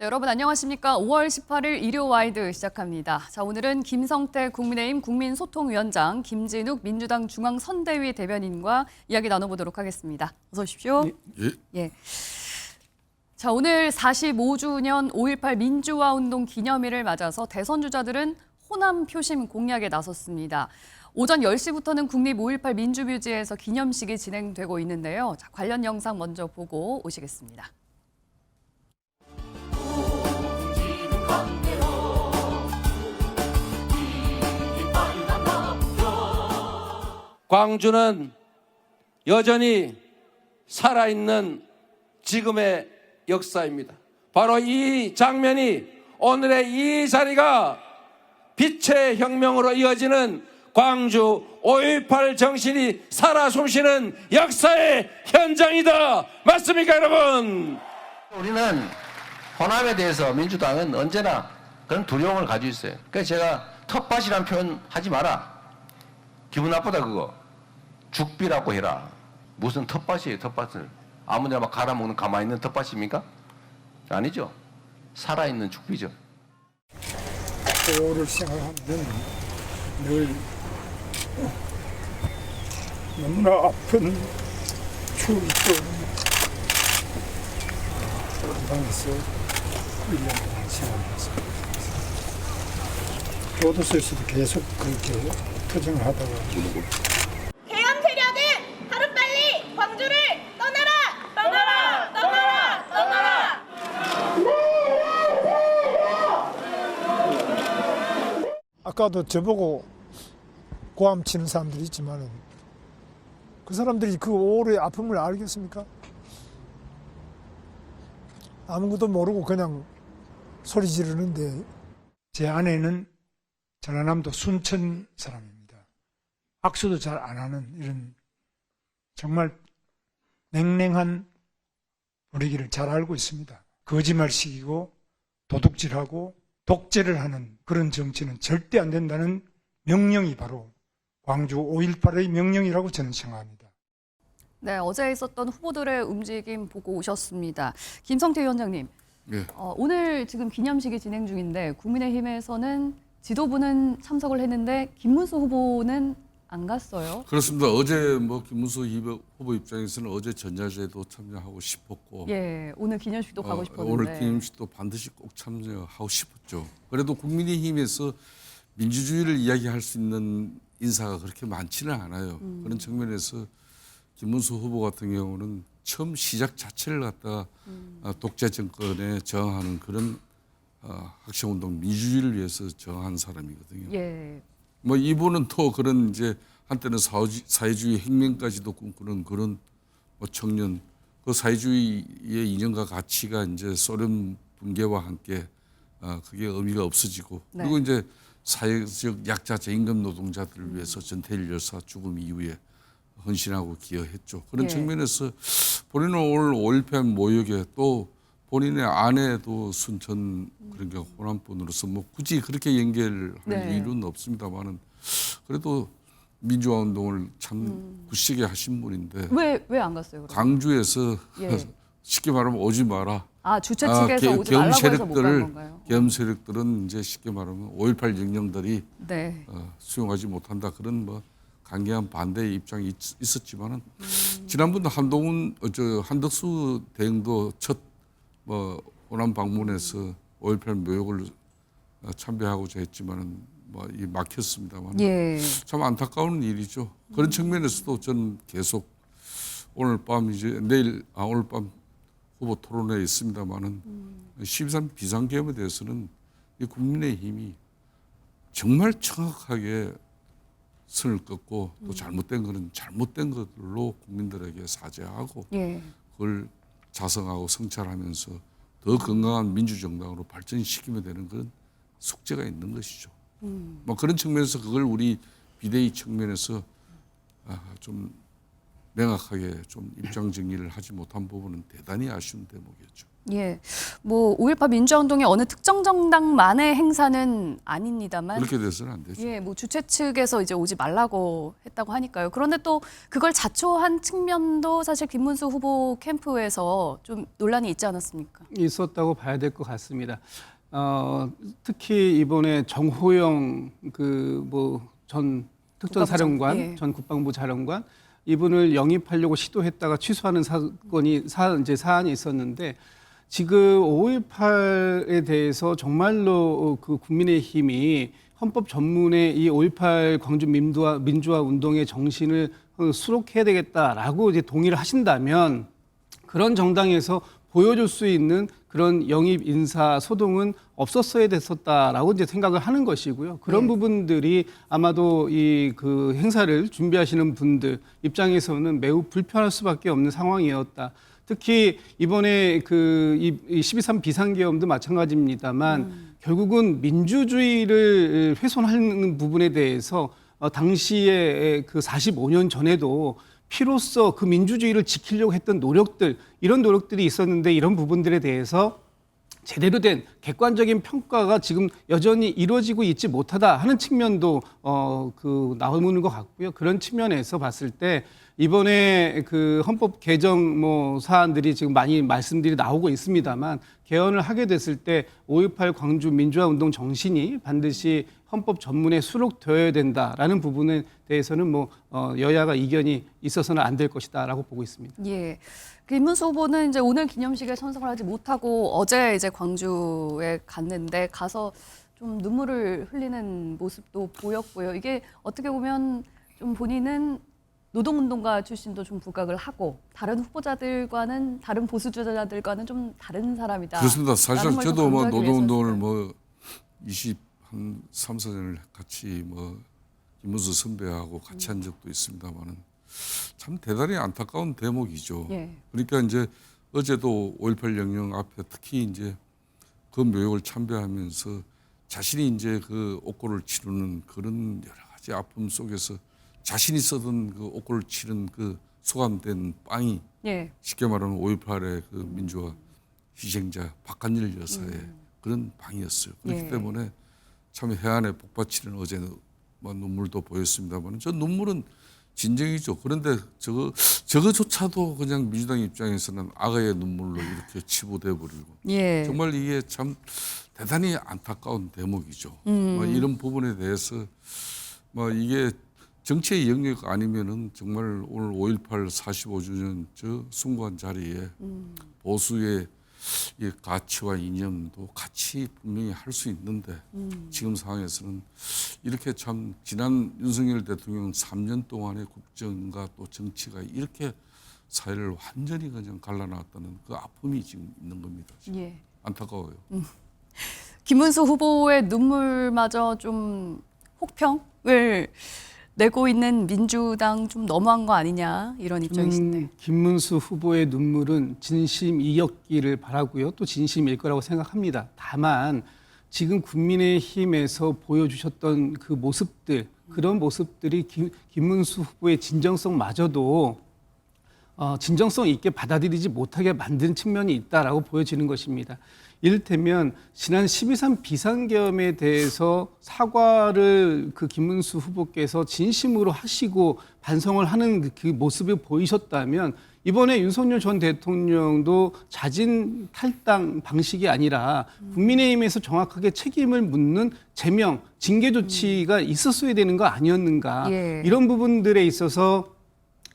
네, 여러분 안녕하십니까? 5월 18일 일요 와이드 시작합니다. 자, 오늘은 김성태 국민의힘 국민소통위원장, 김진욱 민주당 중앙선대위 대변인과 이야기 나눠보도록 하겠습니다. 어서 오십시오. 예. 자, 오늘 45주년 5.18 민주화 운동 기념일을 맞아서 대선 주자들은 호남 표심 공략에 나섰습니다. 오전 10시부터는 국립 5.18 민주묘지에서 기념식이 진행되고 있는데요. 자, 관련 영상 먼저 보고 오시겠습니다. 광주는 여전히 살아있는 지금의 역사입니다. 바로 이 장면이 오늘의 이 자리가 빛의 혁명으로 이어지는 광주 5.18 정신이 살아 숨쉬는 역사의 현장이다. 맞습니까, 여러분? 우리는 호남에 대해서 민주당은 언제나 그런 두려움을 가지고 있어요. 그래서 제가 텃밭이라는 표현 하지 마라. 기분 나쁘다 그거. 죽비라고 해라. 무슨 텃밭이에요, 텃밭을. 아무데나 막 갈아먹는 가만히 있는 텃밭입니까? 아니죠. 살아있는 죽비죠. 세월을 생각하면 늘 너무나 아픈 추억이 떠오릅니다. 방에서 1년 동안 생활했습니다. 교도소에서도 계속 그렇게 투쟁을 하다가 계엄 세력은 하루빨리 광주를 떠나라! 떠나라! 떠나라! 떠나라! 아까도 저보고 고함 치는 사람들이 있지만 그 사람들이 그 오래의 아픔을 알겠습니까? 아무것도 모르고 그냥 소리 지르는데 제 아내는 전라남도 순천 사람입니다. 악수도 잘 안 하는 이런 정말 냉랭한 분위기를 잘 알고 있습니다. 거짓말식이고 도둑질하고 독재를 하는 그런 정치는 절대 안 된다는 명령이 바로 광주 5.18의 명령이라고 저는 생각합니다. 네, 어제 있었던 후보들의 움직임 보고 오셨습니다. 김성태 위원장님, 네. 오늘 지금 기념식이 진행 중인데 국민의힘에서는 지도부는 참석을 했는데 김문수 후보는 안 갔어요. 그렇습니다. 어제 김문수 후보 입장에서는 어제 전야제도 참여하고 싶었고, 예, 오늘 기념식도 가고 싶었는데. 오늘 기념식도 반드시 꼭 참여하고 싶었죠. 그래도 국민의힘에서 민주주의를 이야기할 수 있는 인사가 그렇게 많지는 않아요. 그런 측면에서 김문수 후보 같은 경우는 처음 시작 자체를 갖다가 독재 정권에 저항하는 그런 학생운동 민주주의를 위해서 저항한 사람이거든요. 예. 이분은 또 그런 이제 한때는 사회주의 혁명까지도 꿈꾸는 그런 청년, 그 사회주의의 이념과 가치가 이제 소련 붕괴와 함께 그게 의미가 없어지고, 네. 그리고 이제 사회적 약자 저임금 노동자들을 위해서 전태일 여사 죽음 이후에 헌신하고 기여했죠. 그런 예. 측면에서 본인은 오늘 5.18 모욕에 또 본인의 아내도 순천 그러니까 호남분으로서 굳이 그렇게 연결할 네. 이유는 없습니다만은 그래도 민주화 운동을 참 굳세게 하신 분인데 왜 안 갔어요? 그럼? 광주에서 예. 쉽게 말하면 오지 마라. 주최 측에서 오지 말라고 해서 못 간 건가요? 계엄 세력들은 이제 쉽게 말하면 5.18 영령들이 네. 수용하지 못한다 그런 강경한 반대의 입장이 있었지만은 지난번도 한덕수 대행도 첫 호남 방문해서 5.18 묘역을 참배하고자 했지만은 이 막혔습니다만 예. 참 안타까운 일이죠. 그런 측면에서도 저는 계속 오늘 밤 오늘 밤 후보 토론회에 있습니다만은 12.3 비상계엄에 대해서는 이 국민의힘이 정말 정확하게 선을 긋고 또 잘못된 거는 잘못된 것들로 국민들에게 사죄하고 예. 그걸 자성하고 성찰하면서 더 건강한 민주정당으로 발전시키면 되는 그런 숙제가 있는 것이죠. 그런 측면에서 그걸 우리 비대위 측면에서 좀 명확하게 좀 입장 정리를 하지 못한 부분은 대단히 아쉬운 대목이었죠. 예, 뭐 5.18 민주화운동의 어느 특정 정당만의 행사는 아닙니다만 그렇게 돼서는 안 되죠. 예, 뭐 주최 측에서 이제 오지 말라고 했다고 하니까요. 그런데 또 그걸 자초한 측면도 사실 김문수 후보 캠프에서 좀 논란이 있지 않았습니까? 있었다고 봐야 될 것 같습니다. 특히 이번에 정호영 전 특전사령관, 예. 전 국방부 사령관 이분을 영입하려고 시도했다가 취소하는 사안이 있었는데 지금 5.18에 대해서 정말로 그 국민의힘이 헌법 전문에 이 5.18 광주 민주화 운동의 정신을 수록해야 되겠다라고 이제 동의를 하신다면 그런 정당에서 보여줄 수 있는 그런 영입 인사 소동은 없었어야 됐었다라고 이제 생각을 하는 것이고요. 그런 부분들이 아마도 이 그 행사를 준비하시는 분들 입장에서는 매우 불편할 수밖에 없는 상황이었다. 특히 이번에 이 12.3 비상계엄도 마찬가지입니다만 결국은 민주주의를 훼손하는 부분에 대해서 당시에 그 45년 전에도 피로써 그 민주주의를 지키려고 했던 노력들, 이런 노력들이 있었는데 이런 부분들에 대해서 제대로 된 객관적인 평가가 지금 여전히 이루어지고 있지 못하다 하는 측면도 나오는 것 같고요. 그런 측면에서 봤을 때 이번에 그 헌법 개정 사안들이 지금 많이 말씀들이 나오고 있습니다만 개헌을 하게 됐을 때 5.18 광주 민주화 운동 정신이 반드시 헌법 전문에 수록되어야 된다라는 부분에 대해서는 여야가 이견이 있어서는 안 될 것이다라고 보고 있습니다. 예. 김문수 후보는 이제 오늘 기념식에 참석을 하지 못하고 어제 이제 광주에 갔는데 가서 좀 눈물을 흘리는 모습도 보였고요. 이게 어떻게 보면 좀 본인은 노동운동가 출신도 좀 부각을 하고 다른 후보자들과는 다른 보수주자들과는 좀 다른 사람이다. 그렇습니다. 사실 라는 걸 저도 좀 강조하기 노동운동을 위해서였어요. 한 3, 4년을 같이 김문수 선배하고 같이 한 적도 있습니다만은 참 대단히 안타까운 대목이죠. 예. 그러니까 이제 어제도 5.18 영령 앞에 특히 이제 그 묘역을 참배하면서 자신이 이제 그 옥고를 치르는 그런 여러 가지 아픔 속에서 자신이 쓰던 그 옥고를 치른 그 소감된 빵이 예. 쉽게 말하면 5.18의 그 민주화 희생자 박한일 여사의 그런 방이었어요. 그렇기 예. 때문에 참 해안에 복받치는 어제는 눈물도 보였습니다만 저 눈물은 진정이죠. 그런데 저거조차도 그냥 민주당 입장에서는 악의 눈물로 이렇게 치부돼 버리고 예. 정말 이게 참 대단히 안타까운 대목이죠. 이런 부분에 대해서 이게 정치의 영역 아니면은 정말 오늘 5.18 45주년 저 숭고한 자리에 보수의 이 가치와 이념도 같이 분명히 할 수 있는데 지금 상황에서는 이렇게 참 지난 윤석열 대통령 3년 동안의 국정과 또 정치가 이렇게 사회를 완전히 그냥 갈라놨다는 그 아픔이 지금 있는 겁니다. 지금. 예. 안타까워요. 김문수 후보의 눈물마저 좀 혹평을 내고 있는 민주당 좀 너무한 거 아니냐 이런 입장이신데. 김문수 후보의 눈물은 진심이었기를 바라고요. 또 진심일 거라고 생각합니다. 다만 지금 국민의힘에서 보여주셨던 그 모습들, 그런 모습들이 김문수 후보의 진정성마저도 진정성 있게 받아들이지 못하게 만든 측면이 있다라고 보여지는 것입니다. 이를테면 지난 12.3 비상계엄에 대해서 사과를 그 김문수 후보께서 진심으로 하시고 반성을 하는 그 모습을 보이셨다면 이번에 윤석열 전 대통령도 자진 탈당 방식이 아니라 국민의힘에서 정확하게 책임을 묻는 제명, 징계 조치가 있었어야 되는 거 아니었는가. 예. 이런 부분들에 있어서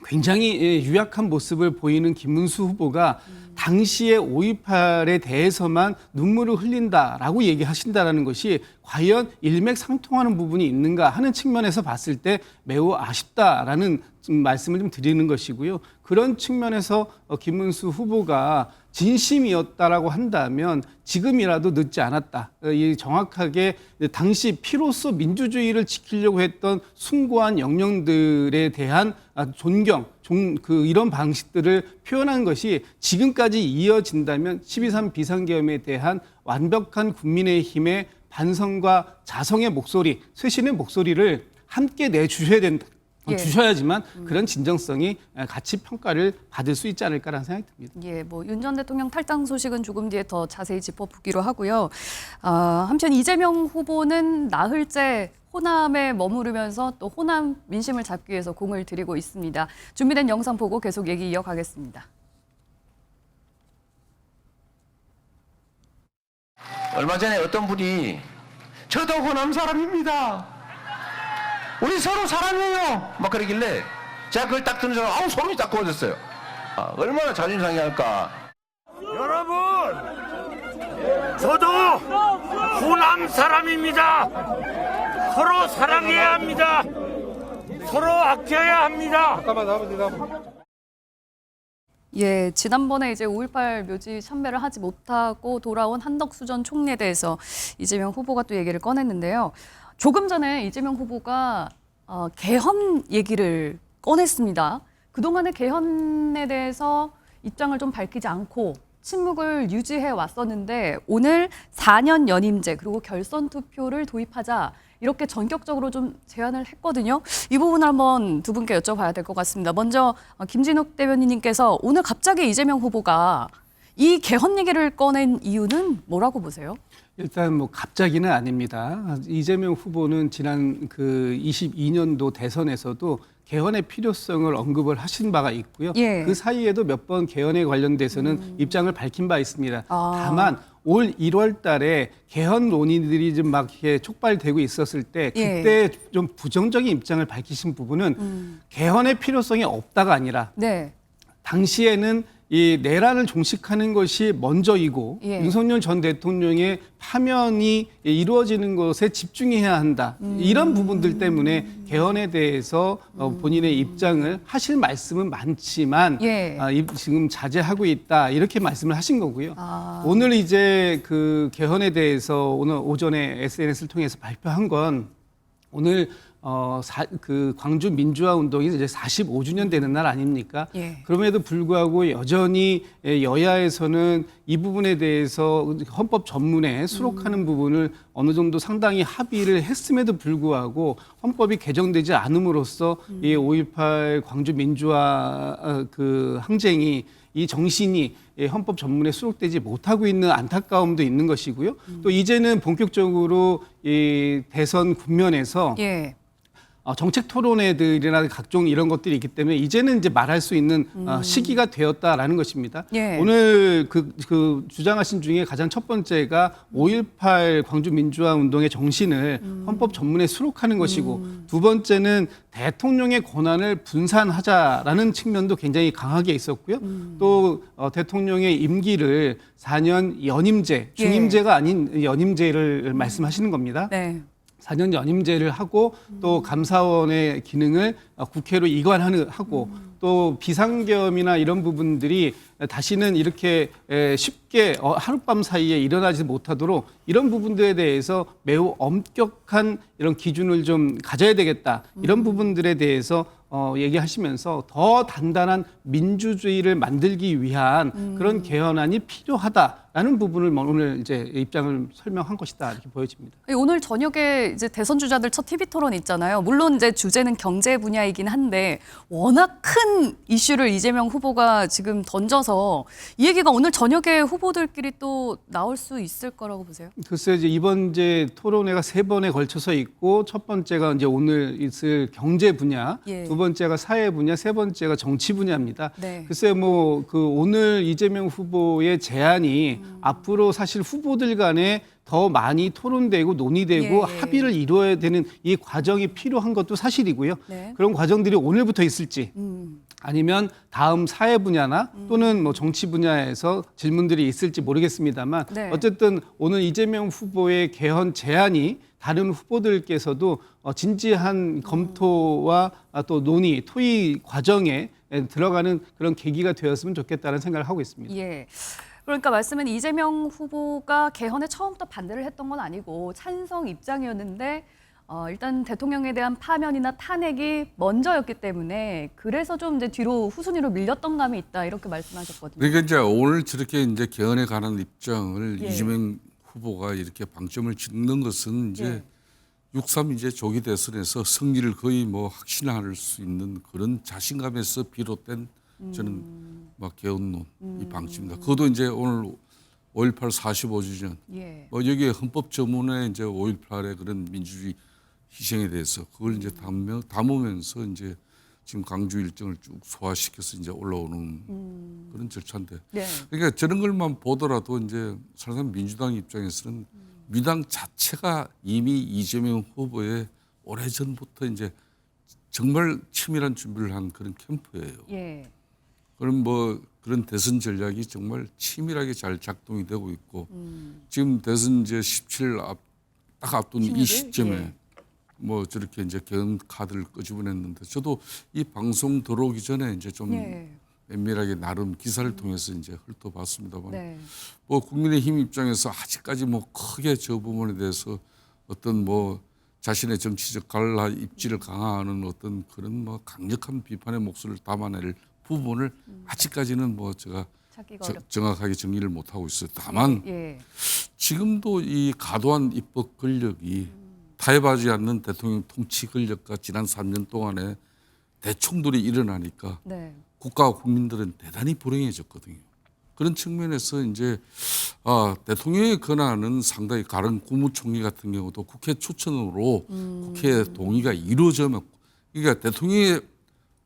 굉장히 유약한 모습을 보이는 김문수 후보가 당시에 5.18에 대해서만 눈물을 흘린다라고 얘기하신다라는 것이 과연 일맥상통하는 부분이 있는가 하는 측면에서 봤을 때 매우 아쉽다라는 말씀을 좀 드리는 것이고요. 그런 측면에서 김문수 후보가 진심이었다라고 한다면 지금이라도 늦지 않았다. 이 정확하게 당시 피로써 민주주의를 지키려고 했던 숭고한 영령들에 대한 존경, 이런 방식들을 표현한 것이 지금까지 이어진다면 12.3 비상계엄에 대한 완벽한 국민의힘의 반성과 자성의 목소리, 쇄신의 목소리를 함께 내주셔야 된다. 예. 주셔야지만 그런 진정성이 같이 평가를 받을 수 있지 않을까라는 생각이 듭니다. 예, 뭐 윤 전 대통령 탈당 소식은 조금 뒤에 더 자세히 짚어보기로 하고요. 한편 이재명 후보는 나흘째 호남에 머무르면서 또 호남 민심을 잡기 위해서 공을 들이고 있습니다. 준비된 영상 보고 계속 얘기 이어가겠습니다. 얼마 전에 어떤 분이 저도 호남 사람입니다. 우리 서로 사랑해요. 막 그러길래 제가 그걸 딱 듣는 순간 아우 소름이 딱 돋았어요. 얼마나 자존심 상해할까. 여러분, 저도 호남 사람입니다. 서로 사랑해야 합니다. 서로 아껴야 합니다. 예, 지난번에 이제 5.18 묘지 참배를 하지 못하고 돌아온 한덕수 전 총리에 대해서 이재명 후보가 또 얘기를 꺼냈는데요. 조금 전에 이재명 후보가 개헌 얘기를 꺼냈습니다. 그동안의 개헌에 대해서 입장을 좀 밝히지 않고 침묵을 유지해 왔었는데 오늘 4년 연임제 그리고 결선 투표를 도입하자 이렇게 전격적으로 좀 제안을 했거든요. 이 부분을 한번 두 분께 여쭤봐야 될 것 같습니다. 먼저 김진욱 대변인님께서 오늘 갑자기 이재명 후보가 이 개헌 얘기를 꺼낸 이유는 뭐라고 보세요? 일단 뭐 갑자기는 아닙니다. 이재명 후보는 지난 그 22년도 대선에서도 개헌의 필요성을 언급을 하신 바가 있고요. 예. 그 사이에도 몇 번 개헌에 관련돼서는 입장을 밝힌 바 있습니다. 아. 다만 올 1월 달에 개헌 논의들이 좀 막 이렇게 촉발되고 있었을 때 그때 좀 부정적인 입장을 밝히신 부분은 개헌의 필요성이 없다가 아니라 네. 당시에는 이 내란을 종식하는 것이 먼저이고 예. 윤석열 전 대통령의 파면이 이루어지는 것에 집중해야 한다. 이런 부분들 때문에 개헌에 대해서 본인의 입장을 하실 말씀은 많지만 예. 지금 자제하고 있다. 이렇게 말씀을 하신 거고요. 아. 오늘 이제 그 개헌에 대해서 오늘 오전에 SNS를 통해서 발표한 건 오늘 그 광주 민주화 운동이 이제 45주년 되는 날 아닙니까? 예. 그럼에도 불구하고 여전히 여야에서는 이 부분에 대해서 헌법 전문에 수록하는 부분을 어느 정도 상당히 합의를 했음에도 불구하고 헌법이 개정되지 않음으로써 이 5.18 광주 민주화 그 항쟁이 이 정신이 헌법 전문에 수록되지 못하고 있는 안타까움도 있는 것이고요. 또 이제는 본격적으로 이 대선 국면에서 예. 정책 토론회들이나 각종 이런 것들이 있기 때문에 이제는 이제 말할 수 있는 시기가 되었다라는 것입니다. 예. 오늘 그 주장하신 중에 가장 첫 번째가 5.18 광주 민주화 운동의 정신을 헌법 전문에 수록하는 것이고 두 번째는 대통령의 권한을 분산하자라는 측면도 굉장히 강하게 있었고요. 또 대통령의 임기를 4년 연임제, 중임제가 아닌 연임제를 말씀하시는 겁니다. 네. 4년 연임제를 하고 또 감사원의 기능을 국회로 이관하고 또 비상계엄이나 이런 부분들이 다시는 이렇게 쉽게 하룻밤 사이에 일어나지 못하도록 이런 부분들에 대해서 매우 엄격한 이런 기준을 좀 가져야 되겠다. 이런 부분들에 대해서 얘기하시면서 더 단단한 민주주의를 만들기 위한 그런 개헌안이 필요하다라는 부분을 오늘 이제 입장을 설명한 것이다 이렇게 보여집니다. 오늘 저녁에 이제 대선 주자들 첫 TV 토론 있잖아요. 물론 이제 주제는 경제 분야이긴 한데 워낙 큰 이슈를 이재명 후보가 지금 던져서 이 얘기가 오늘 저녁에 후보들끼리 또 나올 수 있을 거라고 보세요? 글쎄 이제 이번 이제 토론회가 3번에 걸쳐서 있고 첫 번째가 이제 오늘 있을 경제 분야, 예. 두 번째가 사회 분야, 세 번째가 정치 분야입니다. 네. 글쎄 뭐 그 오늘 이재명 후보의 제안이 앞으로 사실 후보들 간에 더 많이 토론되고 논의되고 예. 합의를 이루어야 되는 이 과정이 필요한 것도 사실이고요. 네. 그런 과정들이 오늘부터 있을지 아니면 다음 사회 분야나 또는 뭐 정치 분야에서 질문들이 있을지 모르겠습니다만 네. 어쨌든 오늘 이재명 후보의 개헌 제안이 다른 후보들께서도 진지한 검토와 또 논의, 토의 과정에 들어가는 그런 계기가 되었으면 좋겠다는 생각을 하고 있습니다. 예. 그러니까 말씀은 이재명 후보가 개헌에 처음부터 반대를 했던 건 아니고 찬성 입장이었는데 일단 대통령에 대한 파면이나 탄핵이 먼저였기 때문에 그래서 좀 이제 뒤로 후순위로 밀렸던 감이 있다 이렇게 말씀하셨거든요. 그러니까 이제 오늘 저렇게 이제 개헌에 관한 입장을 예. 이재명 후보가 이렇게 방점을 찍는 것은 이제 6.3 이제 조기 대선에서 승리를 거의 뭐 확신할 수 있는 그런 자신감에서 비롯된 저는 막 개헌론 이 방침입니다. 그것도 이제 오늘 5.18 45주년 예. 뭐 여기에 헌법 전문에 이제 5.18의 그런 민주주의 희생에 대해서 그걸 이제 담으면서 이제 지금 강주 일정을 쭉 소화시켜서 이제 올라오는 그런 절차인데. 네. 그러니까 저런 걸만 보더라도 이제 사실상 민주당 입장에서는 민주당 자체가 이미 이재명 후보의 오래전부터 이제 정말 치밀한 준비를 한 그런 캠프예요. 예. 그럼 뭐 그런 대선 전략이 정말 치밀하게 잘 작동이 되고 있고 지금 대선 이제 17일 딱 앞둔 이 16일? 시점에 예. 뭐 저렇게 이제 개헌 카드를 끄집어냈는데 저도 이 방송 들어오기 전에 이제 좀 예. 면밀하게 나름 기사를 통해서 이제 훑어봤습니다만 네. 뭐 국민의힘 입장에서 아직까지 뭐 크게 저 부분에 대해서 어떤 뭐 자신의 정치적 갈라 입지를 강화하는 어떤 그런 뭐 강력한 비판의 목소리를 담아낼 부분을 아직까지는 뭐 제가 찾기가 어렵. 정확하게 정리를 못 하고 있어요. 다만 예. 지금도 이 과도한 입법 권력이 타협하지 않는 대통령 통치 권력과 지난 3년 동안에 대충돌이 일어나니까 네. 국가와 국민들은 대단히 불행해졌거든요. 그런 측면에서 이제 대통령의 권한은 상당히 가령 국무총리 같은 경우도 국회 추천으로 국회 동의가 이루어지면 그러니까 대통령의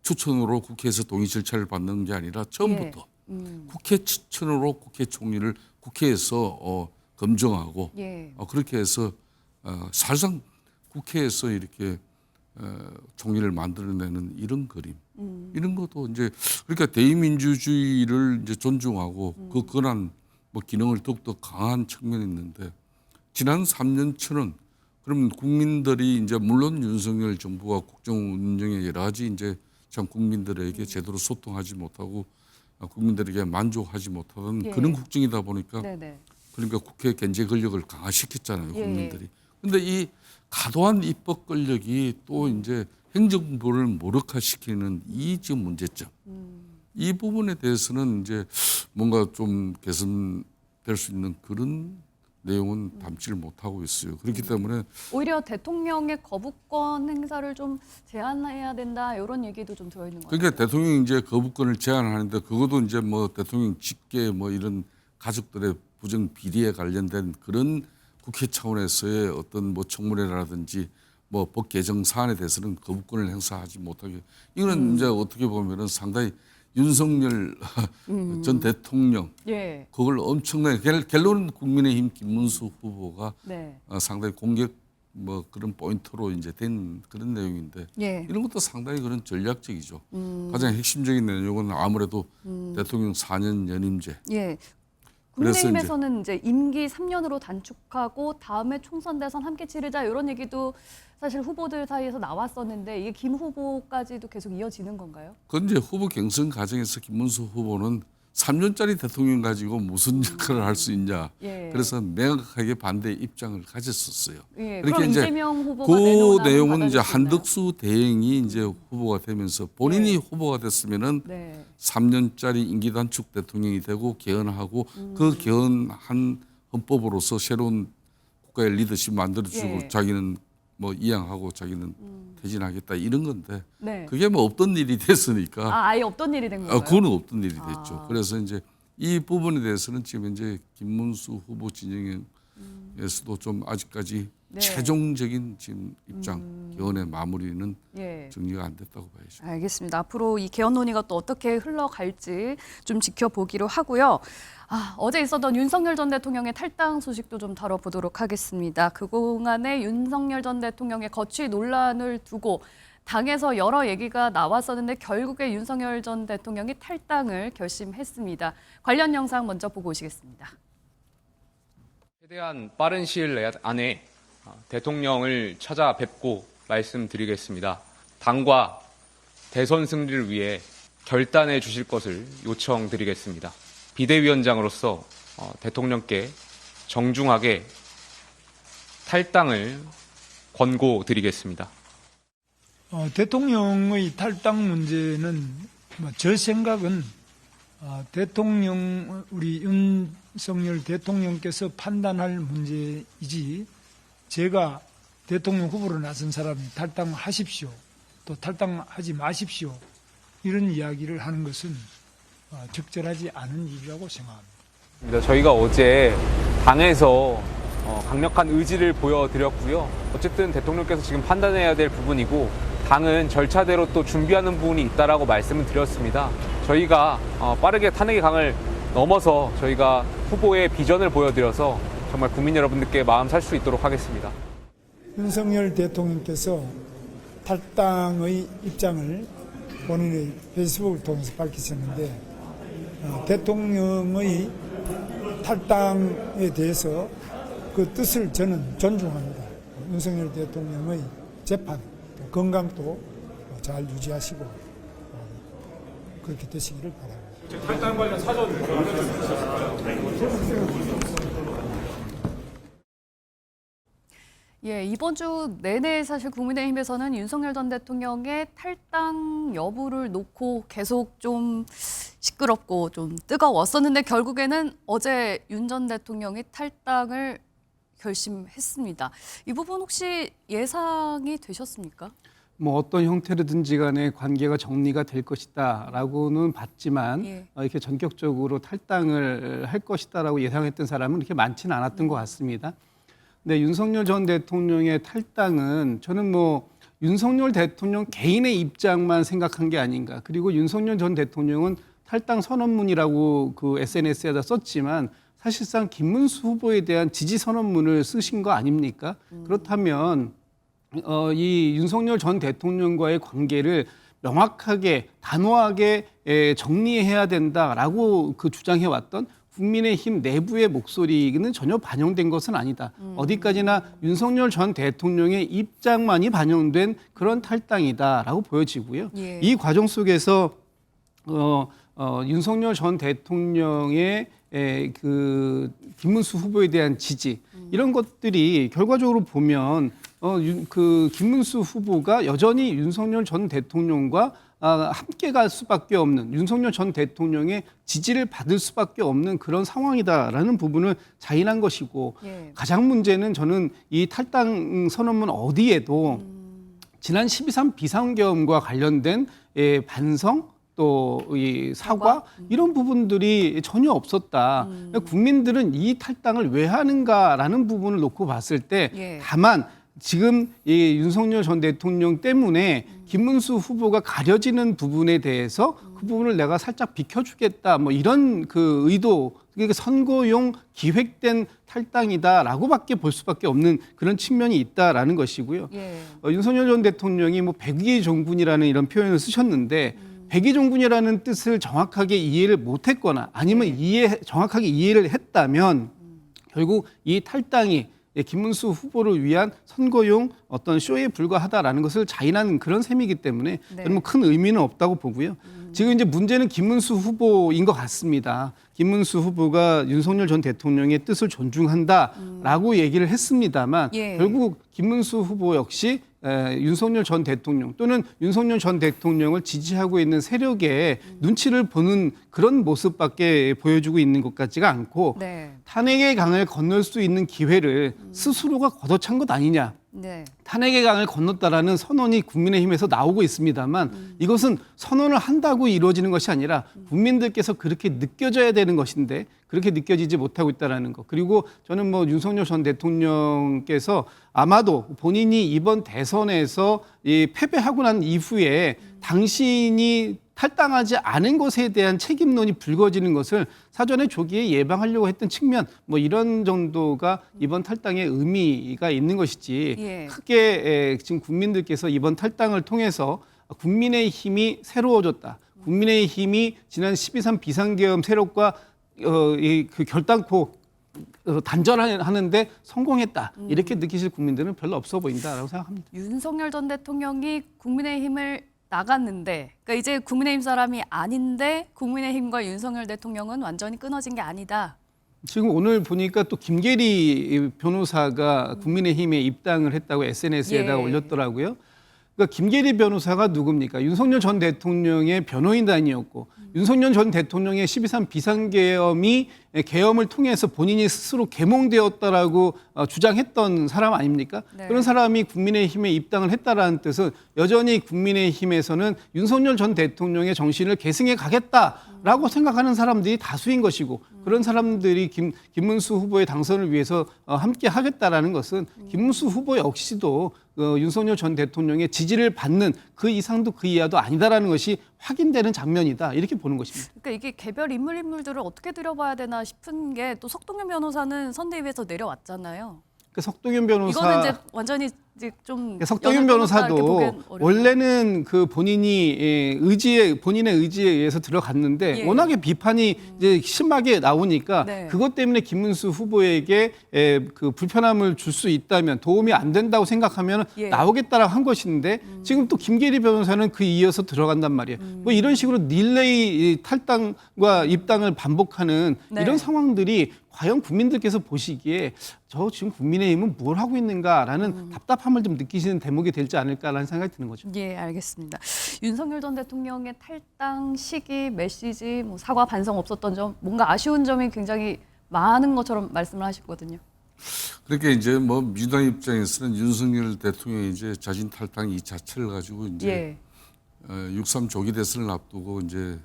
추천으로 국회에서 동의 절차를 받는 게 아니라 처음부터 국회 추천으로 국회 총리를 국회에서 검증하고 예. 그렇게 해서 사실상 국회에서 이렇게 총리를 만들어내는 이런 그림, 이런 것도 이제 그러니까 대의민주주의를 이제 존중하고 그 권한 뭐 기능을 더욱더 강한 측면이 있는데 지난 3년치는 그러면 국민들이 이제 물론 윤석열 정부와 국정 운영에 여러 가지 이제 참 국민들에게 제대로 소통하지 못하고 국민들에게 만족하지 못하던 예. 그런 국정이다 보니까 네네. 그러니까 국회 견제 권력을 강화시켰잖아요, 예. 국민들이. 근데 이 과도한 입법 권력이 또 이제 행정부를 무력화시키는 이 지금 문제점. 이 부분에 대해서는 이제 뭔가 좀 개선될 수 있는 그런 내용은 담지를 못하고 있어요. 그렇기 때문에 오히려 대통령의 거부권 행사를 좀 제한해야 된다 이런 얘기도 좀 들어있는 것 같아요. 그러니까 대통령이 이제 거부권을 제한하는데 그것도 이제 뭐 대통령 직계 뭐 이런 가족들의 부정 비리에 관련된 그런 국회 차원에서의 어떤 뭐 청문회라든지 뭐 법 개정 사안에 대해서는 거부권을 행사하지 못하게 이거는 이제 어떻게 보면은 상당히 윤석열 전 대통령 예. 그걸 엄청나게 결론은 국민의힘 김문수 후보가 네. 상당히 공격 뭐 그런 포인트로 이제 된 그런 내용인데 예. 이런 것도 상당히 그런 전략적이죠. 가장 핵심적인 내용은 아무래도 대통령 4년 연임제. 예. 그래서 국민의힘에서는 이제 임기 3년으로 단축하고 다음에 총선 대선 함께 치르자 이런 얘기도 사실 후보들 사이에서 나왔었는데 이게 김 후보까지도 계속 이어지는 건가요? 그건 이제 후보 경선 과정에서 김문수 후보는 3년짜리 대통령 가지고 무슨 역할을 할 수 있냐. 예. 그래서 명확하게 반대 입장을 가졌었어요. 예. 그렇게 그럼 이제 이재명 후보가 그 내놓은 내용은 안은 이제 받아줄 수 있나요? 한덕수 대행이 이제 후보가 되면서 본인이 네. 후보가 됐으면은 네. 3년짜리 임기 단축 대통령이 되고 개헌하고 그 개헌한 헌법으로서 새로운 국가의 리더십 만들어주고 예. 자기는 뭐 이양하고 자기는 퇴진하겠다 이런 건데 네. 그게 뭐 없던 일이 됐으니까 아예 없던 일이 된 건가요? 그거는 없던 일이 됐죠. 아. 그래서 이제 이 부분에 대해서는 지금 이제 김문수 후보 진영에서도 좀 아직까지 네. 최종적인 지금 입장 개헌의 마무리는 예. 정리가 안 됐다고 봐야죠. 알겠습니다. 앞으로 이 개헌 논의가 또 어떻게 흘러갈지 좀 지켜보기로 하고요. 어제 있었던 윤석열 전 대통령의 탈당 소식도 좀 다뤄보도록 하겠습니다. 그동안의 윤석열 전 대통령의 거취 논란을 두고 당에서 여러 얘기가 나왔었는데 결국에 윤석열 전 대통령이 탈당을 결심했습니다. 관련 영상 먼저 보고 오시겠습니다. 최대한 빠른 시일 안에 대통령을 찾아뵙고 말씀드리겠습니다. 당과 대선 승리를 위해 결단해 주실 것을 요청드리겠습니다. 비대위원장으로서 대통령께 정중하게 탈당을 권고드리겠습니다. 대통령의 탈당 문제는 제 생각은 대통령 우리 윤석열 대통령께서 판단할 문제이지 제가 대통령 후보로 나선 사람이 탈당하십시오, 또 탈당하지 마십시오, 이런 이야기를 하는 것은 적절하지 않은 일이라고 생각합니다. 저희가 어제 당에서 강력한 의지를 보여드렸고요. 어쨌든 대통령께서 지금 판단해야 될 부분이고 당은 절차대로 또 준비하는 부분이 있다라고 말씀을 드렸습니다. 저희가 빠르게 탄핵의 강을 넘어서 저희가 후보의 비전을 보여드려서 정말 국민 여러분들께 마음 살 수 있도록 하겠습니다. 윤석열 대통령께서 탈당의 입장을 본인의 페이스북을 통해서 밝히셨는데 대통령의 탈당에 대해서 그 뜻을 저는 존중합니다. 윤석열 대통령의 재판, 건강도 잘 유지하시고 그렇게 되시기를 바랍니다. 탈당 관련 사전 예, 이번 주 내내 사실 국민의힘에서는 윤석열 전 대통령의 탈당 여부를 놓고 계속 좀 시끄럽고 좀 뜨거웠었는데 결국에는 어제 윤 전 대통령이 탈당을 결심했습니다. 이 부분 혹시 예상이 되셨습니까? 뭐 어떤 형태로든지 간에 관계가 정리가 될 것이다라고는 봤지만 예. 이렇게 전격적으로 탈당을 할 것이다라고 예상했던 사람은 그렇게 많지는 않았던 것 같습니다. 근데 윤석열 전 대통령의 탈당은 저는 뭐 윤석열 대통령 개인의 입장만 생각한 게 아닌가. 그리고 윤석열 전 대통령은 탈당 선언문이라고 그 SNS에다 썼지만 사실상 김문수 후보에 대한 지지 선언문을 쓰신 거 아닙니까? 그렇다면 이 윤석열 전 대통령과의 관계를 명확하게 단호하게 정리해야 된다라고 그 주장해왔던 국민의힘 내부의 목소리는 전혀 반영된 것은 아니다. 어디까지나 윤석열 전 대통령의 입장만이 반영된 그런 탈당이다라고 보여지고요. 예. 이 과정 속에서 윤석열 전 대통령의 그 김문수 후보에 대한 지지 이런 것들이 결과적으로 보면 그 김문수 후보가 여전히 윤석열 전 대통령과 함께 갈 수밖에 없는 윤석열 전 대통령의 지지를 받을 수밖에 없는 그런 상황이다라는 부분을 자인한 것이고 예. 가장 문제는 저는 이 탈당 선언문 어디에도 지난 12.3 비상계엄과 관련된 반성 또 이 사과 이런 부분들이 전혀 없었다. 국민들은 이 탈당을 왜 하는가라는 부분을 놓고 봤을 때 예. 다만 지금 이 윤석열 전 대통령 때문에 김문수 후보가 가려지는 부분에 대해서 그 부분을 내가 살짝 비켜주겠다 뭐 이런 그 의도 그러니까 선거용 기획된 탈당이다라고밖에 볼 수밖에 없는 그런 측면이 있다라는 것이고요. 예. 윤석열 전 대통령이 뭐 백의 종군이라는 이런 표현을 쓰셨는데 백의 종군이라는 뜻을 정확하게 이해를 못했거나 아니면 정확하게 이해를 했다면 결국 이 탈당이 김문수 후보를 위한 선거용 어떤 쇼에 불과하다라는 것을 자인하는 그런 셈이기 때문에 네. 저는 뭐 큰 의미는 없다고 보고요. 지금 이제 문제는 김문수 후보인 것 같습니다. 김문수 후보가 윤석열 전 대통령의 뜻을 존중한다라고 얘기를 했습니다만 예. 결국 김문수 후보 역시 윤석열 전 대통령 또는 윤석열 전 대통령을 지지하고 있는 세력의 눈치를 보는 그런 모습밖에 보여주고 있는 것 같지가 않고 네. 탄핵의 강을 건널 수 있는 기회를 스스로가 걷어찬 것 아니냐. 네. 탄핵의 강을 건넜다라는 선언이 국민의힘에서 나오고 있습니다만 이것은 선언을 한다고 이루어지는 것이 아니라 국민들께서 그렇게 느껴져야 되는 것인데 그렇게 느껴지지 못하고 있다는 것. 그리고 저는 뭐 윤석열 전 대통령께서 아마도 본인이 이번 대선에서 패배하고 난 이후에 당신이 탈당하지 않은 것에 대한 책임론이 불거지는 것을 사전에 조기에 예방하려고 했던 측면 뭐 이런 정도가 이번 탈당의 의미가 있는 것이지 예. 크게 지금 국민들께서 이번 탈당을 통해서 국민의 힘이 새로워졌다. 국민의 힘이 지난 12.3 비상계엄 세력과 그 결단코 단절하는데 성공했다. 이렇게 느끼실 국민들은 별로 없어 보인다라고 생각합니다. 윤석열 전 대통령이 국민의힘을 나갔는데, 그러니까 이제 국민의힘 사람이 아닌데 국민의힘과 윤석열 대통령은 완전히 끊어진 게 아니다. 지금 오늘 보니까 또 김계리 변호사가 국민의힘에 입당을 했다고 SNS에다가 예. 올렸더라고요. 그러니까 김계리 변호사가 누굽니까? 윤석열 전 대통령의 변호인단이었고 윤석열 전 대통령의 12.3 비상계엄이 계엄을 통해서 본인이 스스로 계몽되었다라고 주장했던 사람 아닙니까? 네. 그런 사람이 국민의힘에 입당을 했다라는 뜻은 여전히 국민의힘에서는 윤석열 전 대통령의 정신을 계승해 가겠다라고 생각하는 사람들이 다수인 것이고 그런 사람들이 김문수 후보의 당선을 위해서 함께 하겠다라는 것은 김문수 후보 역시도 윤석열 전 대통령의 지지를 받는 그 이상도 그 이하도 아니다라는 것이 확인되는 장면이다 이렇게 보는 것입니다. 그러니까 이게 개별 인물들을 어떻게 들여봐야 되나 싶은 게 또 석동현 변호사는 선대위에서 내려왔잖아요. 그 석동현 변호사 이거는 이제 완전히 이제 좀 석동현 변호사도 원래는 그 본인의 의지에 의해서 들어갔는데 예. 워낙에 비판이 이제 심하게 나오니까 네. 그것 때문에 김문수 후보에게 그 불편함을 줄 수 있다면 도움이 안 된다고 생각하면 예. 나오겠다라고 한 것인데 지금 또 김계리 변호사는 그 이어서 들어간단 말이에요. 뭐 이런 식으로 릴레이 탈당과 입당을 반복하는 네. 이런 상황들이 과연 국민들께서 보시기에 저 지금 국민의힘은 뭘 하고 있는가라는 답답함을 좀 느끼시는 대목이 될지 않을까라는 생각이 드는 거죠. 예, 알겠습니다. 윤석열 전 대통령의 탈당 시기, 메시지, 뭐 사과 반성 없었던 점, 뭔가 아쉬운 점이 굉장히 많은 것처럼 말씀을 하셨거든요. 그렇게 이제 뭐 민주당 입장에서는 윤석열 대통령이 이제 자진 탈당 이 자체를 가지고 이제 예. 6.3 조기 대선을 앞두고 이제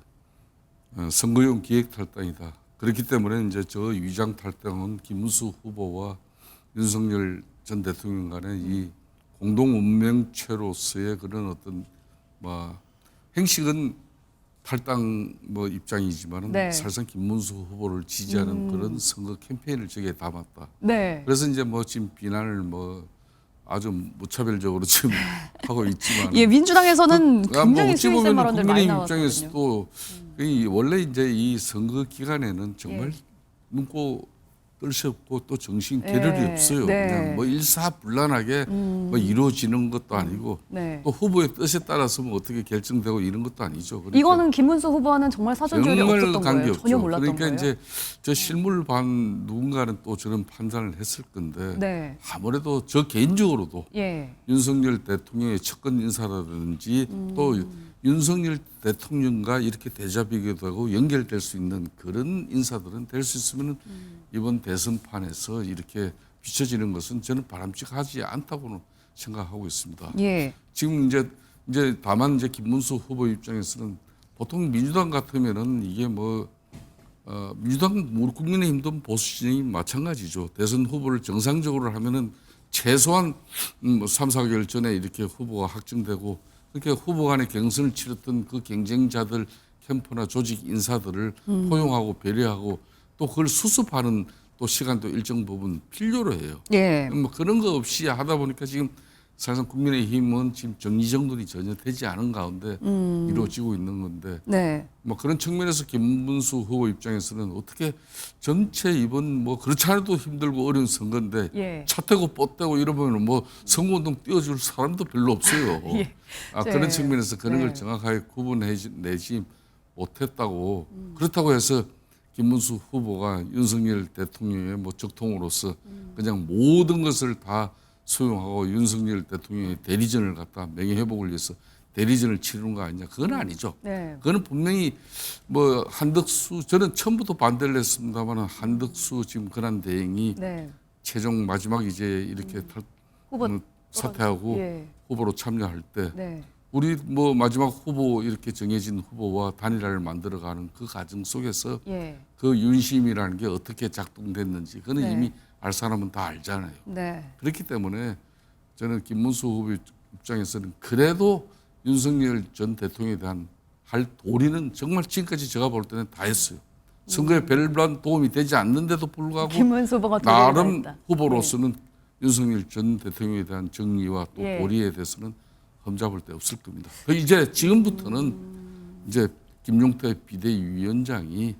선거용 기획 탈당이다. 그렇기 때문에 이제 저 위장 탈당은 김문수 후보와 윤석열 전 대통령 간의 이 공동 운명체로서의 그런 어떤 뭐 행식은 탈당 뭐 입장이지만은 네. 사실상 김문수 후보를 지지하는 그런 선거 캠페인을 저기에 담았다. 네. 그래서 이제 뭐 지금 비난을 뭐 아주 무차별적으로 지금 하고 있지만 예, 민주당에서는 굉장히 어찌 수위센 보면 발언들 많이 국민의힘 나왔거든요. 입장에서도 이 원래 이제 이 선거 기간에는 정말 눈코 뜰 수 없고 또 정신 계렬이 네. 없어요. 네. 그냥 뭐 일사불란하게 뭐 이루어지는 것도 아니고 네. 또 후보의 뜻에 따라서 뭐 어떻게 결정되고 이런 것도 아니죠. 그러니까 이거는 김문수 후보와는 정말 사전 조율이 정말 없었던 거예요. 관계없죠. 전혀 몰랐던 그러니까 거예요. 이제 저 실물 반 누군가는 또 저런 판단을 했을 건데 네. 아무래도 저 개인적으로도 예. 윤석열 대통령의 측근 인사라든지 또 윤석열 대통령과 이렇게 대잡이기도 하고 연결될 수 있는 그런 인사들은 될 수 있으면 이번 대선판에서 이렇게 비춰지는 것은 저는 바람직하지 않다고는 생각하고 있습니다. 예. 지금 이제 다만 이제 김문수 후보 입장에서는 보통 민주당 같으면은 이게 뭐 민주당 우리 국민의힘도 보수 진영이 마찬가지죠. 대선 후보를 정상적으로 하면은 최소한 3, 4개월 전에 이렇게 후보가 확정되고 그렇게 후보 간의 경선을 치렀던 그 경쟁자들 캠프나 조직 인사들을 포용하고 배려하고 또 그걸 수습하는 또 시간도 일정 부분 필요로 해요. 예. 뭐 그런 거 없이 하다 보니까 지금 사실상 국민의힘은 지금 정리정돈이 전혀 되지 않은 가운데 이루어지고 있는 건데 네. 뭐 그런 측면에서 김문수 후보 입장에서는 어떻게 전체 이번 뭐 그렇지 않아도 힘들고 어려운 선거인데 예. 차 떼고 뻗 떼고 이러면 뭐 선거운동 뛰어줄 사람도 별로 없어요. 예. 그런 네. 측면에서 그런 네. 걸 정확하게 구분해내지 못했다고 그렇다고 해서 김문수 후보가 윤석열 대통령의 뭐 적통으로서 그냥 모든 것을 다 수용하고 윤석열 대통령의 대리전을 갖다 명예회복을 위해서 대리전을 치르는 거 아니냐. 그건 아니죠. 네. 그거는 분명히 뭐 한덕수 저는 처음부터 반대를 했습니다만 한덕수 지금 권한 대행이 네. 최종 마지막 이제 이렇게 후보 사퇴하고 예. 후보로 참여할 때 네. 우리 뭐 마지막 후보 이렇게 정해진 후보와 단일화를 만들어가는 그 과정 속에서 예. 그 윤심이라는 게 어떻게 작동됐는지 그는 네. 이미 알 사람은 다 알잖아요. 네. 그렇기 때문에 저는 김문수 후보 입장에서는 그래도 윤석열 전 대통령에 대한 할 도리는 정말 지금까지 제가 볼 때는 다 했어요. 선거에 별반 도움이 되지 않는데도 불구하고 김문수 후보가 도리를 나름 다했다. 후보로서는 윤석열 전 대통령에 대한 정의와 또 예. 도리에 대해서는 흠잡을 데 없을 겁니다. 이제 지금부터는 이제 김용태 비대위원장이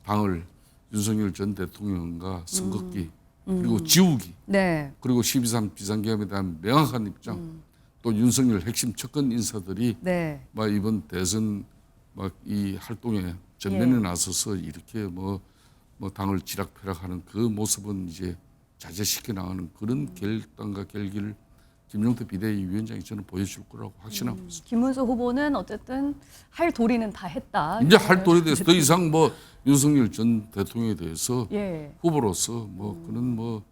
당을 윤석열 전 대통령과 선긋기 그리고 지우기 네. 그리고 12.3 비상계엄에 대한 명확한 입장 또 윤석열 핵심 측근 인사들이 네. 막 이번 대선 막 이 활동에 전면에 예. 나서서 이렇게 뭐 당을 지락펴락하는 그 모습은 이제 자제시켜 나가는 그런 결단과 결기를 김종태 비대위원장이 저는 보여줄 거라고 확신하고 있습니다. 김문수 후보는 어쨌든 할 도리는 다 했다. 이제 할 도리에 대해서 더 이상 뭐 윤석열 전 대통령에 대해서 예. 후보로서 뭐 그런 뭐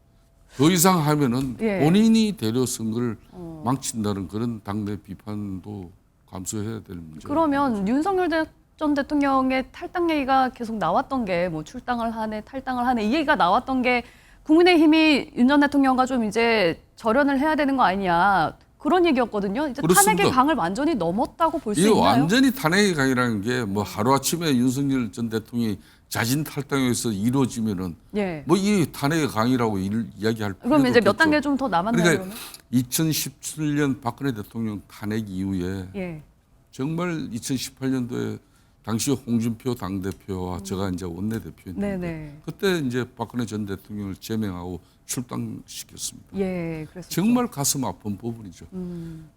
더 이상 하면은 예. 본인이 대려 선거를 망친다는 그런 당내 비판도 감수해야 될 문제. 그러면 윤석열 전 대통령의 탈당 얘기가 계속 나왔던 게 뭐 출당을 하네, 탈당을 하네 이 얘기가 나왔던 게 국민의힘이 윤 전 대통령과 좀 이제 절연을 해야 되는 거 아니냐 그런 얘기였거든요. 이제 그렇습니다. 탄핵의 강을 완전히 넘었다고 볼 수 이게 있나요? 완전히 탄핵의 강이라는 게 뭐 하루아침에 윤석열 전 대통령이 자진 탈당해서 이루어지면은 예. 뭐 이 탄핵의 강이라고 이야기할 필요도 그럼 이제 몇 없겠죠. 단계 좀 더 남았나요? 그러니까 그러면? 2017년 박근혜 대통령 탄핵 이후에 예. 정말 2018년도에 당시 홍준표 당대표와 제가 이제 원내대표였는데 네네. 그때 이제 박근혜 전 대통령을 제명하고 출당시켰습니다. 예, 그래서 정말 가슴 아픈 부분이죠.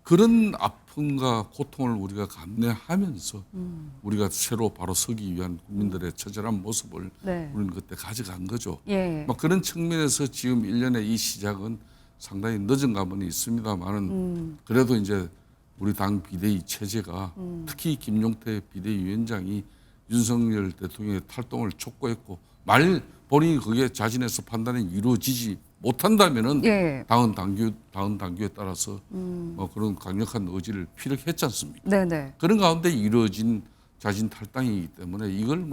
그런 아픔과 고통을 우리가 감내하면서 우리가 새로 바로 서기 위한 국민들의 처절한 모습을 네. 우리는 그때 가져간 거죠. 예. 막 그런 측면에서 지금 1년의 이 시작은 상당히 늦은 감은 있습니다만은 그래도 이제 우리 당 비대위 체제가 특히 김용태 비대위원장이 윤석열 대통령의 탈동을 촉구했고 본인이 그게 자진해서 판단이 이루어지지 못한다면은 예. 다음 당규에 따라서 뭐 그런 강력한 의지를 피력했지 않습니까? 네네. 그런 가운데 이루어진 자진 탈당이기 때문에 이걸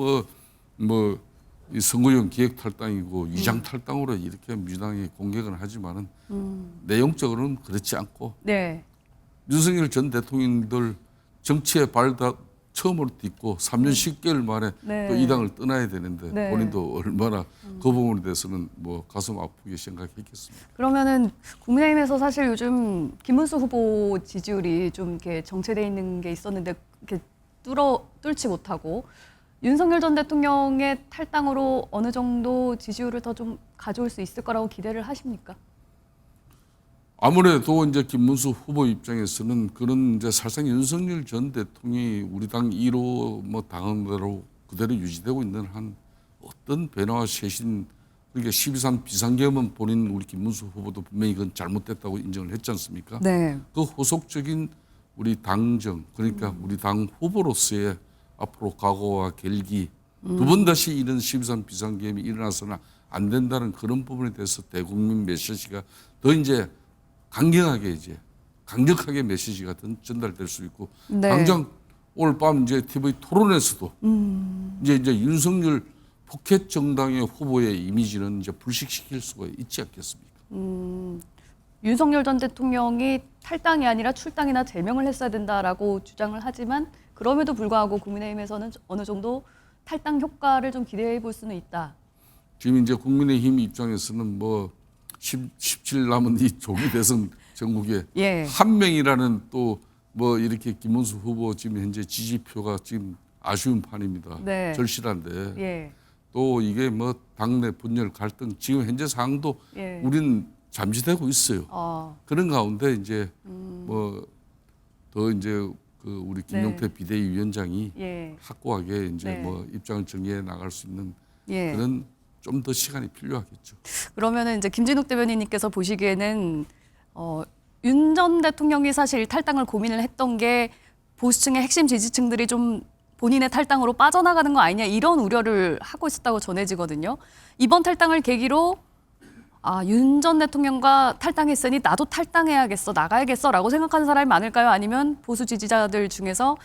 이 선거용 기획 탈당이고 위장 탈당으로 이렇게 민주당이 공격을 하지만은 내용적으로는 그렇지 않고 네. 윤석열 전 대통령들 정치에 처음으로 딛고 3년 10개월 만에 네. 또 이 당을 떠나야 되는데 네. 본인도 얼마나 그 부분에 대해서는 뭐 가슴 아프게 생각했겠습니까? 그러면은 국민의힘에서 사실 요즘 김문수 후보 지지율이 좀 이렇게 정체돼 있는 게 있었는데 이렇게 뚫지 못하고 윤석열 전 대통령의 탈당으로 어느 정도 지지율을 더 좀 가져올 수 있을 거라고 기대를 하십니까? 아무래도 이제 김문수 후보 입장에서는 그런 이제 사실상 윤석열 전 대통령이 우리 당 1호 뭐 당원대로 그대로 유지되고 있는 한 어떤 변화와 쇄신 그러니까 12.3 비상계엄은 본인 우리 김문수 후보도 분명히 그건 잘못됐다고 인정을 했지 않습니까? 네. 그 후속적인 우리 당정 그러니까 우리 당 후보로서의 앞으로 각오와 결기 두 번 다시 이런 12.3 비상계엄이 일어나서는 안 된다는 그런 부분에 대해서 대국민 메시지가 더 이제 강력하게 메시지가 전달될 수 있고 네. 당장 오늘 밤 이제 TV 토론에서도 이제 윤석열 포켓 정당의 후보의 이미지는 이제 불식시킬 수가 있지 않겠습니까? 윤석열 전 대통령이 탈당이 아니라 출당이나 제명을 했어야 된다라고 주장을 하지만 그럼에도 불구하고 국민의힘에서는 어느 정도 탈당 효과를 좀 기대해 볼 수는 있다. 지금 이제 국민의힘 입장에서는 뭐 17 남은 이 조기 대선 전국에 예. 한 명이라는 또 뭐 이렇게 김문수 후보 지금 현재 지지표가 지금 아쉬운 판입니다. 네. 절실한데 예. 또 이게 뭐 당내 분열 갈등 지금 현재 상황도 예. 우리는 잠시되고 있어요. 그런 가운데 이제 뭐 더 이제 그 우리 김용태 네. 비대위원장이 예. 확고하게 이제 네. 뭐 입장을 정리해 나갈 수 있는 예. 그런 좀 더 시간이 필요하겠죠. 그러면은 이제 김진욱 대변인님께서 보시기에는 윤 전 대통령이 사실 탈당을 고민을 했던 게 보수층의 핵심 지지층들이 좀 본인의 탈당으로 빠져나가는 거 아니냐 이런 우려를 하고 있었다고 전해지거든요. 이번 탈당을 계기로 윤 전 대통령과 탈당했으니 나도 탈당해야겠어, 나가야겠어라고 생각하는 사람이 많을까요? 아니면 보수 지지자들 중에서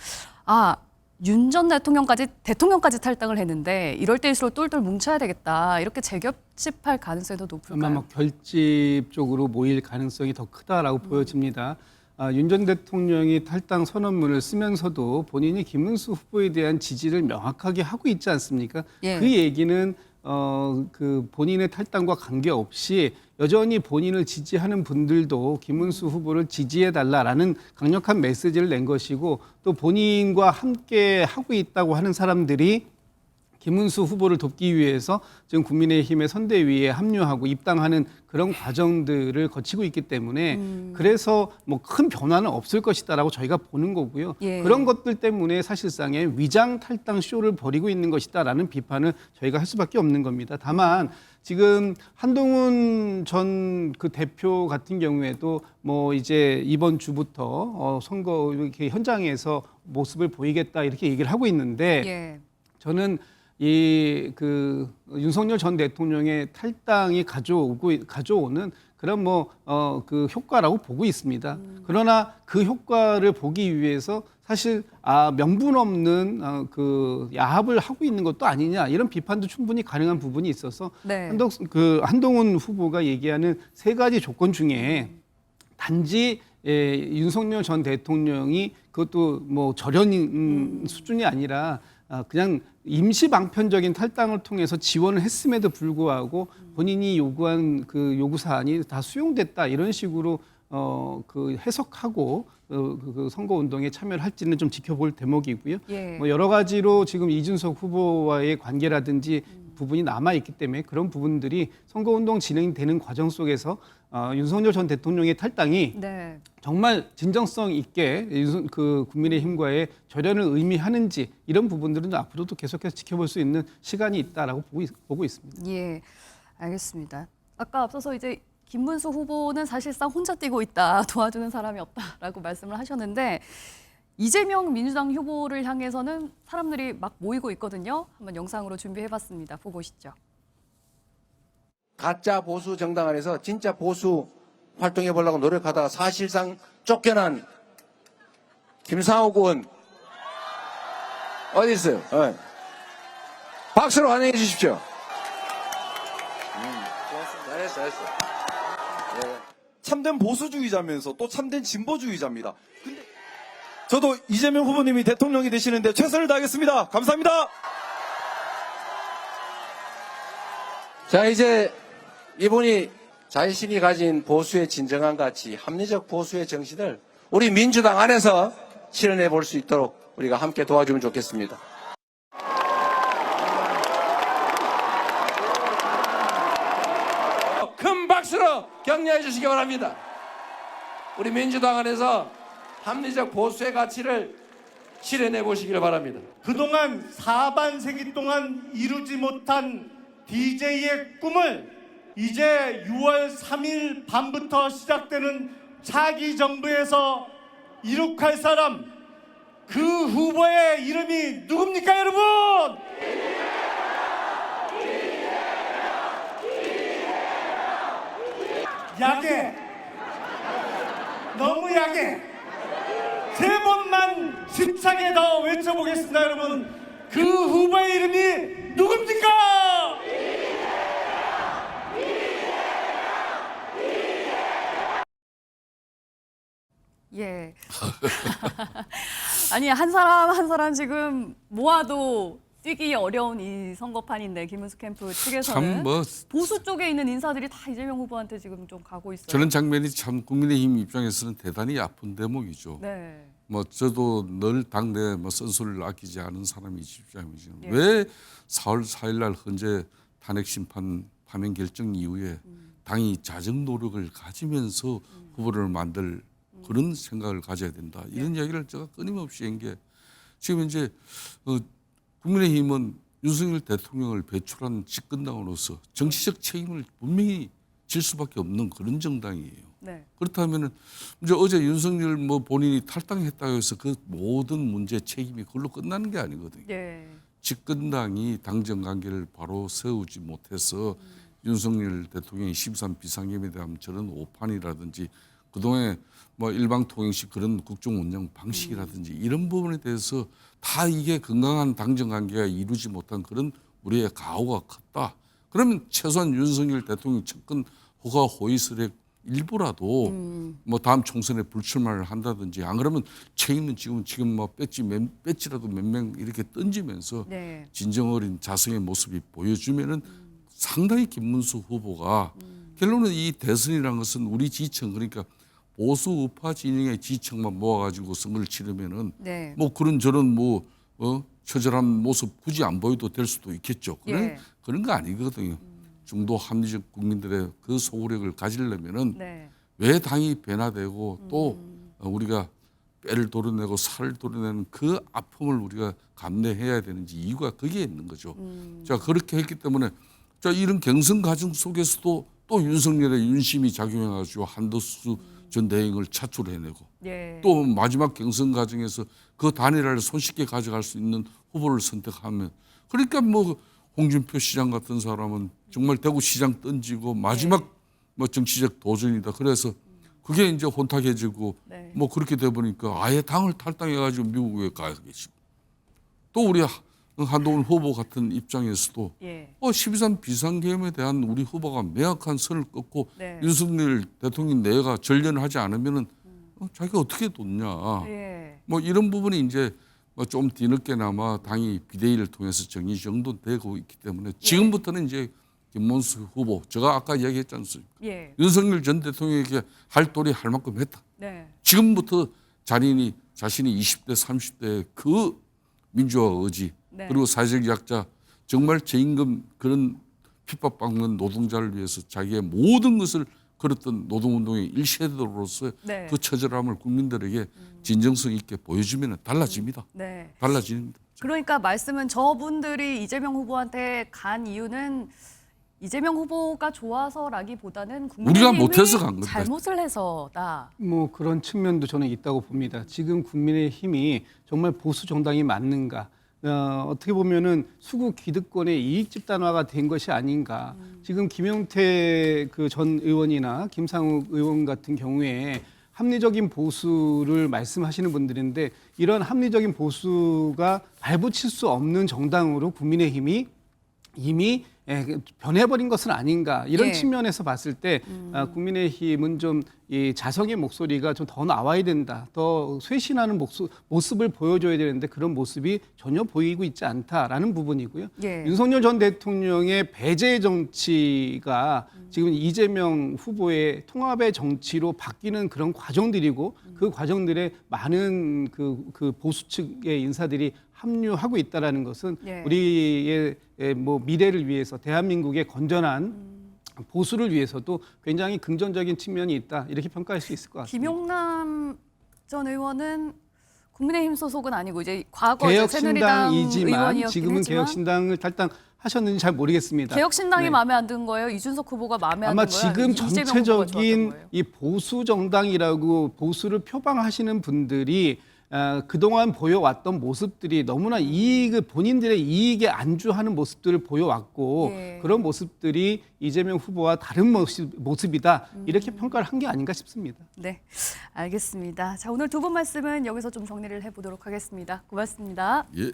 윤 전 대통령까지 탈당을 했는데 이럴 때일수록 똘똘 뭉쳐야 되겠다 이렇게 재결집할 가능성이 더 높을까요? 아마 결집 쪽으로 모일 가능성이 더 크다라고 보여집니다. 윤 전 대통령이 탈당 선언문을 쓰면서도 본인이 김문수 후보에 대한 지지를 명확하게 하고 있지 않습니까? 예. 그 얘기는 그 본인의 탈당과 관계없이 여전히 본인을 지지하는 분들도 김문수 후보를 지지해달라라는 강력한 메시지를 낸 것이고 또 본인과 함께 하고 있다고 하는 사람들이 김문수 후보를 돕기 위해서 지금 국민의힘의 선대위에 합류하고 입당하는 그런 과정들을 거치고 있기 때문에 그래서 뭐 큰 변화는 없을 것이다라고 저희가 보는 거고요. 예. 그런 것들 때문에 사실상의 위장 탈당 쇼를 벌이고 있는 것이다라는 비판을 저희가 할 수밖에 없는 겁니다. 다만 지금 한동훈 전 그 대표 같은 경우에도 뭐 이제 이번 주부터 선거 이렇게 현장에서 모습을 보이겠다 이렇게 얘기를 하고 있는데 예. 저는 이 그 윤석열 전 대통령의 탈당이 가져오는 그런 그 효과라고 보고 있습니다. 그러나 그 효과를 보기 위해서 사실 명분 없는 그 야합을 하고 있는 것도 아니냐 이런 비판도 충분히 가능한 부분이 있어서 네. 한동훈 후보가 얘기하는 세 가지 조건 중에 단지 윤석열 전 대통령이 그것도 뭐 절연 수준이 아니라 그냥 임시 방편적인 탈당을 통해서 지원을 했음에도 불구하고 본인이 요구한 그 요구 사안이 다 수용됐다 이런 식으로 그 해석하고 그 선거 운동에 참여를 할지는 좀 지켜볼 대목이고요. 예. 뭐 여러 가지로 지금 이준석 후보와의 관계라든지 부분이 남아 있기 때문에 그런 부분들이 선거 운동 진행되는 과정 속에서 윤석열 전 대통령의 탈당이 네. 정말 진정성 있게 그 국민의힘과의 절연을 의미하는지 이런 부분들은 앞으로도 계속해서 지켜볼 수 있는 시간이 있다라고 보고 있습니다. 예, 알겠습니다. 아까 앞서서 이제 김문수 후보는 사실상 혼자 뛰고 있다, 도와주는 사람이 없다라고 말씀을 하셨는데 이재명 민주당 후보를 향해서는 사람들이 막 모이고 있거든요. 한번 영상으로 준비해봤습니다. 보고 오시죠. 가짜 보수 정당 안에서 진짜 보수 활동해 보려고 노력하다가 사실상 쫓겨난 김상욱 의원 어디 있어요? 박수로 환영해 주십시오. 고맙습니다. 잘했어. 참된 보수주의자면서 또 참된 진보주의자입니다. 근데 저도 이재명 후보님이 대통령이 되시는데 최선을 다하겠습니다. 감사합니다. 자, 이제 이분이 자신이 가진 보수의 진정한 가치, 합리적 보수의 정신을 우리 민주당 안에서 실현해 볼 수 있도록 우리가 함께 도와주면 좋겠습니다. 큰 박수로 격려해 주시기 바랍니다. 우리 민주당 안에서 합리적 보수의 가치를 실현해 보시길 바랍니다. 그동안 사반세기 동안 이루지 못한 DJ의 꿈을 이제 6월 3일 밤부터 시작되는 차기 정부에서 이룩할 사람, 그 후보의 이름이 누굽니까, 여러분? 야게, 너무 야게. 세 번만 힘차게 더 외쳐보겠습니다, 여러분. 그 후보의 이름이 누굽니까? 예. 아니 한 사람 지금 모아도 뛰기 어려운 이 선거판인데 김문수 캠프 측에서는 참 뭐 보수 쪽에 있는 인사들이 다 이재명 후보한테 지금 좀 가고 있어요. 저런 장면이 참 국민의힘 입장에서는 대단히 아픈 대목이죠. 네. 뭐 저도 늘 당내 뭐 쓴소리를 아끼지 않은 사람이 입장이죠. 예. 왜 4월 4일 날 헌재 탄핵 심판 파면 결정 이후에 당이 자정 노력을 가지면서 후보를 만들 그런 생각을 가져야 된다. 이런 이야기를 제가 끊임없이 한 게 지금 이제 국민의힘은 윤석열 대통령을 배출한 집권당으로서 정치적 책임을 분명히 질 수밖에 없는 그런 정당이에요. 네. 그렇다면은 이제 어제 윤석열 뭐 본인이 탈당했다고 해서 그 모든 문제 책임이 그걸로 끝나는 게 아니거든요. 예. 집권당이 당정 관계를 바로 세우지 못해서 윤석열 대통령의 13 비상계엄에 대한 저런 오판이라든지 그동안에 뭐 일방통행식 그런 국정 운영 방식이라든지 이런 부분에 대해서 다 이게 건강한 당정 관계가 이루지 못한 그런 우리의 가오가 컸다. 그러면 최소한 윤석열 대통령 측근 허가 호의설의 일부라도 뭐 다음 총선에 불출마를 한다든지 안 그러면 책임은 지금 뭐 배지라도 몇 명 이렇게 던지면서 네. 진정 어린 자성의 모습이 보여주면은 상당히 김문수 후보가 결론은 이 대선이라는 것은 우리 지청 그러니까 보수 우파 진영의 지청만 모아가지고 선거를 치르면은 네. 뭐 그런 저런 처절한 모습 굳이 안 보여도 될 수도 있겠죠. 예. 그런 거 아니거든요. 중도 합리적 국민들의 그 소구력을 가지려면은 네. 왜 당이 변화되고 또 우리가 뼈를 도려내고 살을 도려내는 그 아픔을 우리가 감내해야 되는지 이유가 거기에 있는 거죠. 자 그렇게 했기 때문에 자, 이런 경선 과정 속에서도 또 윤석열의 윤심이 작용해가지고 한덕수 전 대행을 차출해내고 예. 또 마지막 경선 과정에서 그 단일화를 손쉽게 가져갈 수 있는 후보를 선택하면 그러니까 뭐 홍준표 시장 같은 사람은 정말 대구시장 던지고 마지막 뭐 정치적 도전이다. 그래서 그게 이제 혼탁해지고 네. 뭐 그렇게 돼 보니까 아예 당을 탈당해가지고 미국에 가 계시고 또 우리 한동훈 후보 같은 입장에서도 예. 12.3 비상계엄에 대한 우리 후보가 명확한 선을 긋고 네. 윤석열 대통령 내가 전련하지 않으면은 자기가 어떻게 돕냐. 예. 뭐 이런 부분이 이제 뭐 좀 뒤늦게나마 당이 비대위를 통해서 정리 정돈되고 있기 때문에 지금부터는 이제 김문수 후보 제가 아까 이야기했지 않습니까? 예. 윤석열 전 대통령에게 할 도리 할 만큼 했다. 네. 지금부터 자신이 20대 30대의 그 민주화 의지 네. 그리고 사회적 약자 정말 저임금 그런 핍박받는 노동자를 위해서 자기의 모든 것을 걸었던 노동운동의 일세대로서 네. 그 처절함을 국민들에게 진정성 있게 보여주면 달라집니다. 네. 달라집니다. 그러니까 말씀은 저분들이 이재명 후보한테 간 이유는 이재명 후보가 좋아서라기보다는 우리가 국민의힘이 못해서 간 겁니다. 잘못을 해서다. 뭐 그런 측면도 저는 있다고 봅니다. 지금 국민의힘이 정말 보수 정당이 맞는가? 어떻게 보면은 수구 기득권의 이익 집단화가 된 것이 아닌가. 지금 김용태 그 전 의원이나 김상욱 의원 같은 경우에 합리적인 보수를 말씀하시는 분들인데 이런 합리적인 보수가 발붙일 수 없는 정당으로 국민의힘이 이미 변해버린 것은 아닌가 이런 예. 측면에서 봤을 때 국민의힘은 좀 이 자성의 목소리가 좀 더 나와야 된다. 더 쇄신하는 모습을 보여줘야 되는데 그런 모습이 전혀 보이고 있지 않다라는 부분이고요. 예. 윤석열 전 대통령의 배제 정치가 지금 이재명 후보의 통합의 정치로 바뀌는 그런 과정들이고 그 과정들에 많은 그 보수 측의 인사들이 합류하고 있다라는 것은 예. 우리의 뭐 미래를 위해서 대한민국의 건전한 보수를 위해서도 굉장히 긍정적인 측면이 있다 이렇게 평가할 수 있을 것 같습니다. 김용남 전 의원은 국민의힘 소속은 아니고 이제 과거 새누리당 개혁신당이지만 의원이었긴 지금은 했지만 개혁신당을 탈당하셨는지 잘 모르겠습니다. 개혁신당이 네. 마음에 안 든 거예요? 이준석 후보가 마음에 안 아마 든 거예요? 지금 아니면 이재명 후보가 좋았던 전체적인 거예요? 이 보수 정당이라고 보수를 표방하시는 분들이 그동안 보여왔던 모습들이 너무나 본인들의 이익에 안주하는 모습들을 보여왔고 예. 그런 모습들이 이재명 후보와 다른 모습이다 이렇게 평가를 한 게 아닌가 싶습니다. 네, 알겠습니다. 자, 오늘 두 분 말씀은 여기서 좀 정리를 해보도록 하겠습니다. 고맙습니다. 예.